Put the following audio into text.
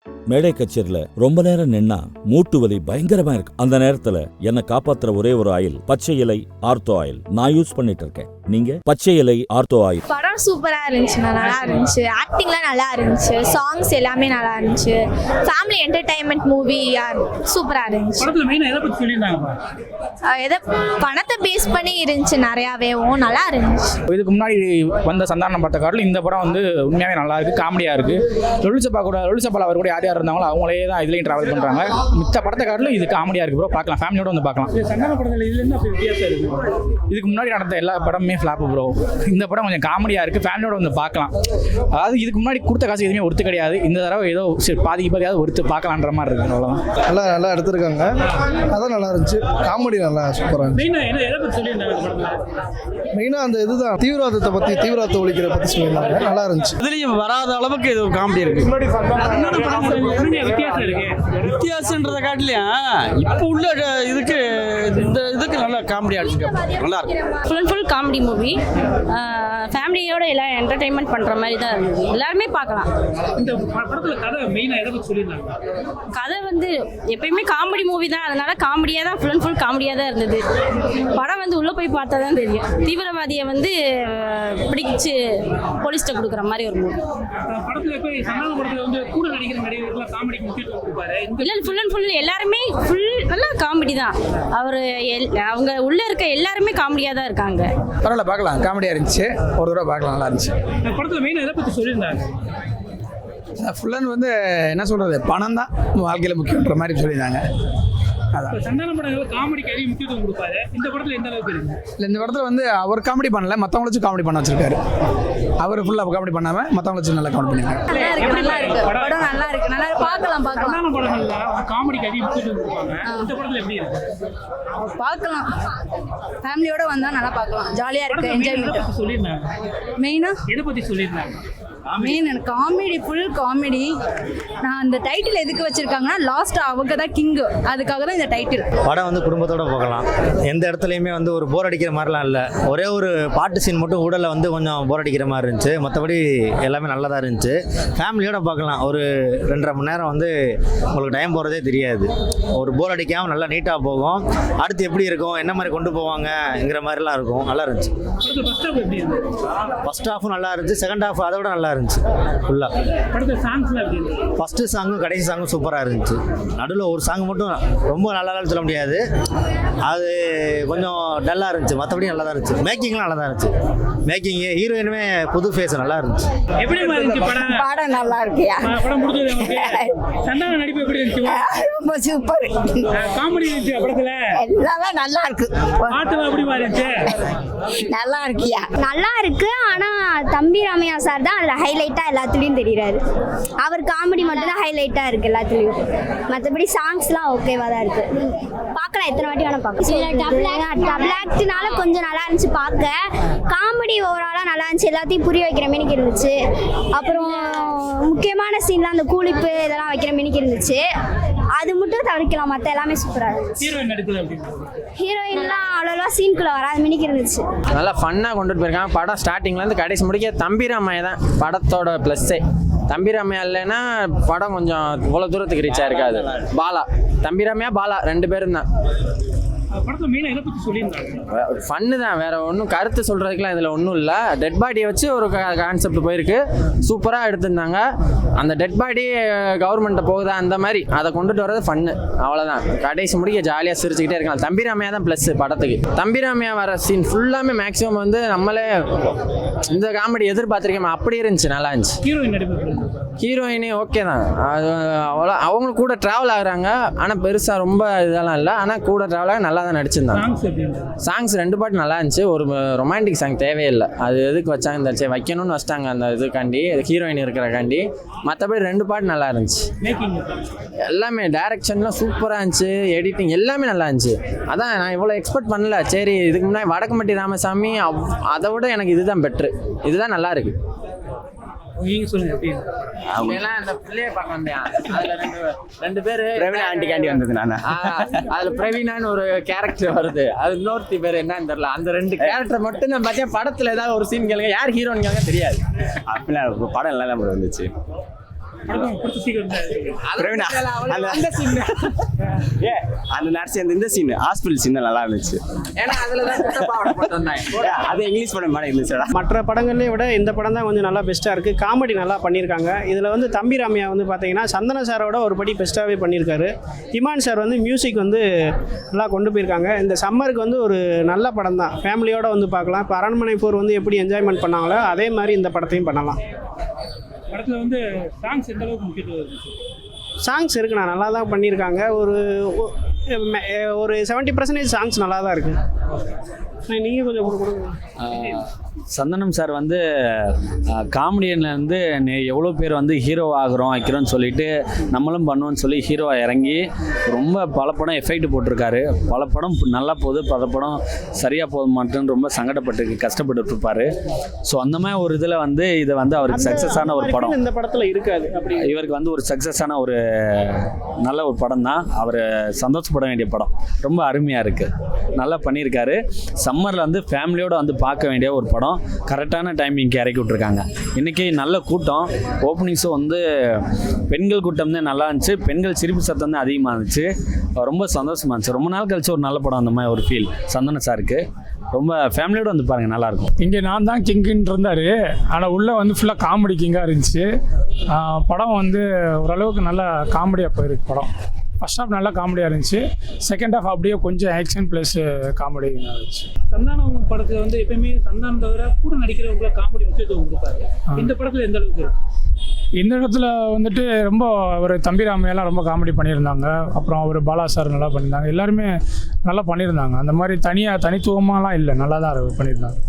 மேடை கச்சேரியில ரொம்ப நேரம் நின்னா மூட்டு வலி பயங்கரமா இருக்கு. அந்த நேரத்துல என்ன காப்பாத்துற ஒரே ஒரு ஆயில் பச்சை இலை ஆர்த்தோ ஆயில் நான் யூஸ் பண்ணிட்டு இருக்கேன். நீங்க பச்சை இலை ஆர்த்தோ ஆயில். படம் சூப்பரா இருந்துச்சு, நல்லா இருந்துச்சு, ஆக்டிங்லாம் நல்லா இருந்துச்சு, சாங்ஸ் எல்லாமே நல்லா இருந்துச்சு, ஃபேமிலி என்டர்டைன்மெண்ட் மூவி சூப்பரா இருந்துச்சு. படத்துல மெயினா எதை பத்தி சொல்லிருந்தாங்க? எதை பணத்தை பேஸ் பண்ணி இருந்துச்சு, நிறையாவேவும் நல்லா இருந்துச்சு. இதுக்கு முன்னாடி வந்த சந்தானம் பார்த்த காட்டில் இந்த படம் வந்து உண்மையாகவே நல்லா இருக்கு, காமெடியா இருக்கு. லொலிசப்பால அவர் கூட யார் யார் இருந்தாங்களோ அவங்களே தான் இதுலையும் டிராவல் பண்றாங்க. மித்த படத்தை காட்டிலும் இது காமெடியா இருக்கு ப்ரோ, பார்க்கலாம், ஃபேமிலியோட வந்து பார்க்கலாம். சந்தான படத்துல இதுல என்ன வித்தியாசம் இருக்கு? இதுக்கு முன்னாடி நடந்த எல்லா படமுமே ஃபிளாப் ப்ரோ, இந்த படம் கொஞ்சம் காமெடியா இருக்கு, ஃபேமிலியோட வந்து பார்க்கலாம். அதாவது இதுக்கு முன்னாடி கொடுத்த காசு எதுவுமே ஒருத்து கிடையாது, இந்த தடவை ஏதோ பாதிக்கு பாதியாவது ஒருத்து பார்க்கலான்ற மாதிரி இருக்கு. அவ்வளோதான், நல்லா எடுத்திருக்காங்க, அதான் நல்லா இருந்துச்சு, காமெடி நல்லா சூப்பராக இருந்துச்சு. மெயினாக அந்த இதுதான் தீவிரவாதத்தை பற்றி, தீவிரவாதத்தை ஒழிக்கிற பற்றி சொல்லியிருந்தாங்க, நல்லா இருந்துச்சு. இதுலேயும் வராத அளவுக்கு இது ஒரு காமெடி இருக்கு. வித்தியாசன்றதை காட்டிலையும் இப்போ உள்ள இதுக்கு இந்த இதுக்கு நல்லா காமெடி அடிச்சிருக்காங்க, நல்லா இருக்கு. ஃபுல் காமெடி மூவி, ஃபேமிலியோட எல்லாம் என்டர்டைன்மெண்ட் பண்ணுற மாதிரி தான் இருந்தது, எல்லாருமே பார்க்கலாம். இந்த படத்துல கதை மெயினா எதை பத்தி சொல்லியிருந்தாங்க? கதை வந்து எப்பயுமே காமெடி மூவி தான், அதனால காமெடியாக தான் ஃபுல் காமெடியாக தான் இருந்தது. படம் வந்து உள்ளே போய் பார்த்தா தான் தெரியும், தீவிரவாதியை வந்து பிடிச்சி போலீஸ்கிட்ட கொடுக்குற மாதிரி ஒரு மூவி. படத்துல இப்போ சந்தான படத்துல வந்து கூட நடிக்கிற நடிகர்களுக்கு காமெடிக்கு முக்கியத்துவம் கொடுப்பாரு. இல்லை ஃபுல் எல்லாருமே நல்லா காமெடி தான். அவங்க உள்ளே இருக்க எல்லாருமே காமெடியாக தான் இருக்காங்க. பரவாயில்ல, பார்க்கலாம், காமெடியாக இருந்துச்சு, ஒரு தடவை பார்க்கலாம், நல்லா இருந்துச்சு. படத்தில் மெயினாக எதை பற்றி சொல்லியிருந்தாங்க? ஃபுல்லன் வந்து என்ன சொல்கிறது, பணம் தான் வாழ்க்கையில் முக்கியன்ற மாதிரி சொல்லியிருந்தாங்க. அதான் சந்தான படங்கள் காமெடிக்கு அதிக முக்கியத்துவம் கொடுப்பாரு, இந்த படத்தில் எந்த அளவுக்கு இருக்கு? இல்லை, இந்த படத்தில் வந்து அவர் காமெடி பண்ணல, மற்றவங்கள வச்சு காமெடி பண்ண வச்சிருக்காரு. அவர் ஃபுல்லாக காமெடி பண்ணாமல் மற்றவங்கள வச்சு நல்லா காமெடி பண்ணியிருக்காரு. நல்லா இருக்கு படம், நல்லா இருக்கு, நல்லா பார்க்கலாம். சந்தான படங்கள்ல காமெடிக்கு அதிக முக்கியத்துவம் கொடுப்பாங்க, இந்த படத்தில் எப்படி இருக்கு? பார்க்கலாம், ஃபேமிலியோட வந்தால் நல்லா பார்க்கலாம், ஜாலியாக இருக்கு, என்ஜாய்மெண்ட். சொல்லியிருந்தாங்க மெயினாக எதை பற்றி சொல்லியிருந்தாங்க? மெயின் எனக்கு காமெடி, ஃபுல் காமெடி. நான் அந்த டைட்டில் எதுக்கு வச்சிருக்காங்கன்னா லாஸ்ட் அவங்க தான் கிங்கு, அதுக்காக தான் இந்த டைட்டில். படம் வந்து குடும்பத்தோட பார்க்கலாம், எந்த இடத்துலையுமே வந்து ஒரு போர் அடிக்கிற மாதிரிலாம் இல்லை. ஒரே ஒரு பாட்டு சீன் மட்டும் உடலில் வந்து கொஞ்சம் போர் அடிக்கிற மாதிரி இருந்துச்சு, மற்றபடி எல்லாமே நல்லா தான் இருந்துச்சு. ஃபேமிலியோட பார்க்கலாம், ஒரு 2.5 மணி நேரம் வந்து உங்களுக்கு டைம் போகிறதே தெரியாது. ஒரு போர் அடிக்காமல் நல்லா நீட்டாக போகும், அடுத்து எப்படி இருக்கும், என்ன மாதிரி கொண்டு போவாங்கங்கிற மாதிரிலாம் இருக்கும், நல்லா இருந்துச்சு. ஃபர்ஸ்ட் ஹாஃபும் நல்லா இருந்துச்சு, செகண்ட் ஹாஃப் அதை விட நல்லா இருந்துச்சு ஃபுல்லாக. ஃபஸ்ட்டு சாங்கும் கடைசி சாங்கும் சூப்பராக இருந்துச்சு. நடுவில் ஒரு சாங் மட்டும் ரொம்ப நல்லா சொல்ல முடியாது, அது கொஞ்சம் டல்லாக இருந்துச்சு, மற்றபடி நல்லா தான் இருந்துச்சு. மேக்கிங்லாம் நல்லா தான் இருந்துச்சு, மேக்கிங்கு ஹீரோயினுமே புது ஃபேஸ் நல்லா இருந்துச்சு. எப்படி இருந்துச்சு படம்? படம் நல்லா இருக்கியா? படம் முடிஞ்சது உங்களுக்கு? சந்தான நடிப்பு எப்படி இருந்துச்சு? ரொம்ப சூப்பர், காமெடி இருந்துச்சு படத்துல, எல்லாமே நல்லா இருக்கு. பாட்டுலாம் எப்படி இருந்துச்சு? நல்லா இருக்கியா? நல்லா இருக்கு. ஆனா தம்பி ராமையா சார் தான் அதுல ஹைலைட்டா எல்லாத்துலயும் தெரியுறாரு. அவர் காமெடி மட்டும் தான் ஹைலைட்டா இருக்கு எல்லாத்துலயும், மற்றபடி சாங்ஸ்லாம் ஓகேவா தான் இருக்கு. பார்க்கலாம், எத்தனை வாட்டி வேணா பார்க்கலாம். டபுள் ஆக்ட்னால கொஞ்சம் நல்லா இருந்துச்சு பார்க்க. காமெடி ஓவராலா நல்லா இருந்துச்சு, எல்லாத்தையும் புரிய வைக்கிற மீனிக்கு இருந்துச்சு. அப்புறம் முக்கியமான சீன்லாம் அந்த கூலிப்பு இதெல்லாம் வைக்கிற மீனிக்கு இருந்துச்சு, அது மட்டும் தவிர்க்கலாம், மற்ற எல்லாமே சூப்பராக இருந்துச்சு. ஹீரோயின்லாம் அவ்வளோவா சீனுக்குள்ள வராத மீனிக்கு இருந்துச்சு. நல்லா ஃபன்னாக கொண்டுட்டு போயிருக்காங்க. படம் ஸ்டார்டிங்லேருந்து கடைசி முடிக்க தம்பிராமையா தான் படத்தோட ப்ளஸ்ஸே. தம்பிராமையா இல்லைன்னா படம் கொஞ்சம் இவ்வளோ தூரத்துக்கு ரீச் ஆயிருக்காது. பாலா, தம்பிராமையா பாலா 2 பேரும் தான். ஃபன்னு தான், வேற ஒன்றும் கருத்து சொல்றதுக்குலாம் இதில் ஒன்றும் இல்லை. டெட் பாடியை வச்சு ஒரு கான்செப்ட் போயிருக்கு, சூப்பராக எடுத்திருந்தாங்க. அந்த டெட் பாடி கவர்மெண்ட்டை போகுதா அந்த மாதிரி அதை கொண்டுட்டு வர்றது ஃபன்னு, அவ்வளோதான். கடைசி முடிக்க ஜாலியாக சிரிச்சுக்கிட்டே இருக்கலாம். தம்பிராமையா தான் ப்ளஸ் படத்துக்கு. தம்பிராமையா வர சீன் ஃபுல்லாமே மேக்ஸிமம் வந்து நம்மளே இந்த காமெடி எதிர்பார்த்துருக்கோம், அப்படி இருந்துச்சு, நல்லா இருந்துச்சு. ஹீரோயினே ஓகே தான், அது அவ்வளோ அவங்க கூட ட்ராவல் ஆகுறாங்க, ஆனால் பெருசாக ரொம்ப இதெல்லாம் இல்லை, ஆனால் கூட ட்ராவல் ஆக நல்லா தான் நடிச்சிருந்தாங்க. சாங்ஸ் 2 பாட்டு நல்லா இருந்துச்சு. ஒரு ரொமான்டிக் சாங் தேவையில்லை, அது எதுக்கு வச்சாங்க இந்த வைக்கணும்னு வச்சிட்டாங்க அந்த இதுக்காண்டி, ஹீரோயின் இருக்கிறக்காண்டி. மற்றபடி 2 பாட்டு நல்லா இருந்துச்சு. எல்லாமே டைரக்ஷன்லாம் சூப்பராக இருந்துச்சு, எடிட்டிங் எல்லாமே நல்லா இருந்துச்சு. அதான் நான் இவ்வளோ எக்ஸ்பெக்ட் பண்ணல. சரி, இதுக்கு முன்னாடி வடக்குமட்டி ராமசாமி, அதை விட எனக்கு இதுதான் பெட்ரு, இதுதான் நல்லா இருக்கு. அந்த பிள்ளைய பார்க்க வந்தேன், அதுல 2 பேரு பிரவீனா ஆண்டிகாண்டி வந்தது. நான் அதுல பிரவீனான்னு ஒரு கேரக்டர் வருது, அது இன்னொருத்தி பேர் என்னன்னு தெரியல. அந்த 2 கேரக்டர் மட்டும் நான் பார்த்தேன். படத்துல ஏதாவது ஒரு சீன் கேளுங்க, யார் ஹீரோன்னு கேளுங்க தெரியாது. அப்படிலாம் படம் நல்லா வந்துச்சு. படத்தை பிடிச்ச சீக்கிரம் பிரவீனா அந்த நர்ஸ் இந்த சீன் ஹாஸ்பிட்டல் சீன் நல்லா இருந்துச்சு. ஏன்னா அதில் தான் அது இங்கிலீஷ் படம் மாதிரி இருந்துச்சுடா. மற்ற படங்கள்லேயே விட இந்த படம் தான் கொஞ்சம் நல்லா பெஸ்ட்டாக இருக்குது. காமெடி நல்லா பண்ணியிருக்காங்க. இதில் வந்து தம்பி ராமையா வந்து பார்த்தீங்கன்னா சந்தன சாரோட ஒரு படி பெஸ்ட்டாகவே பண்ணியிருக்காரு. இமான் சார் வந்து மியூசிக் வந்து நல்லா கொண்டு போயிருக்காங்க. இந்த சம்மருக்கு வந்து ஒரு நல்ல படம் தான், ஃபேமிலியோடு வந்து பார்க்கலாம். இப்போ அரண்மனை 4 வந்து எப்படி என்ஜாய்மெண்ட் பண்ணாங்களோ அதே மாதிரி இந்த படத்தையும் பண்ணலாம். படத்தில் வந்து சாங்ஸ் எந்த அளவுக்கு முக்கியத்துவம் இருந்துச்சு? சாங்ஸ் இருக்குண்ணா, நல்லா தான் பண்ணியிருக்காங்க. ஒரு 70% சாங்ஸ் நல்லா தான் இருக்குது. நீங்கள் கொஞ்சம் கொடுங்க. சந்தனம் சார் வந்து காமெடியன்லேருந்து எவ்வளோ பேர் வந்து ஹீரோ ஆகிறோம் வைக்கிறோன்னு சொல்லிட்டு நம்மளும் பண்ணுவோன்னு சொல்லி ஹீரோவாக இறங்கி ரொம்ப பல படம் எஃபெக்ட் போட்டிருக்காரு. பல படம் நல்லா போகுது, பல படம் சரியாக போக மாட்டேன்னு ரொம்ப சங்கடப்பட்டு கஷ்டப்பட்டு இருப்பார். ஸோ அந்த மாதிரி ஒரு இதில் வந்து இதை வந்து அவருக்கு சக்ஸஸான ஒரு படம் இந்த படத்தில் இருக்காது. அப்படி இவருக்கு வந்து ஒரு சக்ஸஸான ஒரு நல்ல ஒரு படம் தான். அவர் சந்தோஷப்பட வேண்டிய படம். ரொம்ப அருமையாக இருக்குது, நல்லா பண்ணியிருக்காரு. சம்மரில் வந்து ஃபேமிலியோடு வந்து பார்க்க வேண்டிய ஒரு படம். கரெக்டான டைமிங்க்கு இறக்கி விட்ருக்காங்க. இன்றைக்கி நல்ல கூட்டம். ஓப்பனிங்ஸும் வந்து பெண்கள் கூட்டம் தான் நல்லா இருந்துச்சு. பெண்கள் சிரிப்பு சத்தம் தான் அதிகமாக இருந்துச்சு. ரொம்ப சந்தோஷமாக இருந்துச்சு. ரொம்ப நாள் கழிச்சு ஒரு நல்ல படம் அந்த மாதிரி ஒரு ஃபீல் சந்தன சாருக்கு. ரொம்ப ஃபேமிலியோடு வந்து பாருங்கள், நல்லாயிருக்கும். இங்கே நான் தான் கிங்குன்னு இருந்தார், ஆனால் உள்ளே வந்து ஃபுல்லாக காமெடி கிங்காக இருந்துச்சு. படம் வந்து ஓரளவுக்கு நல்லா காமெடியாக போயிருக்கு படம். ஃபர்ஸ்ட் ஹாஃப் நல்லா காமெடியாக இருந்துச்சு. செகண்ட் ஹாஃப் அப்படியே கொஞ்சம் ஆக்ஷன் ப்ளஸ் காமெடி இருந்துச்சு. சந்தானம் படத்தில் வந்து எப்பயுமே சந்தானம் தவிர கூட நடிக்கிறவங்களை காமெடி முக்கியத்துவம் கொடுப்பாரு. இந்த படத்தில் எந்த அளவுக்கு இருக்கு? இந்த இடத்துல வந்துட்டு ரொம்ப ஒரு தம்பி ராமையெல்லாம் ரொம்ப காமெடி பண்ணியிருந்தாங்க. அப்புறம் ஒரு பாலா சார் நல்லா பண்ணியிருந்தாங்க. எல்லாருமே நல்லா பண்ணியிருந்தாங்க. அந்த மாதிரி தனித்துவமாலாம் இல்லை, நல்லா தான் பண்ணியிருந்தாங்க.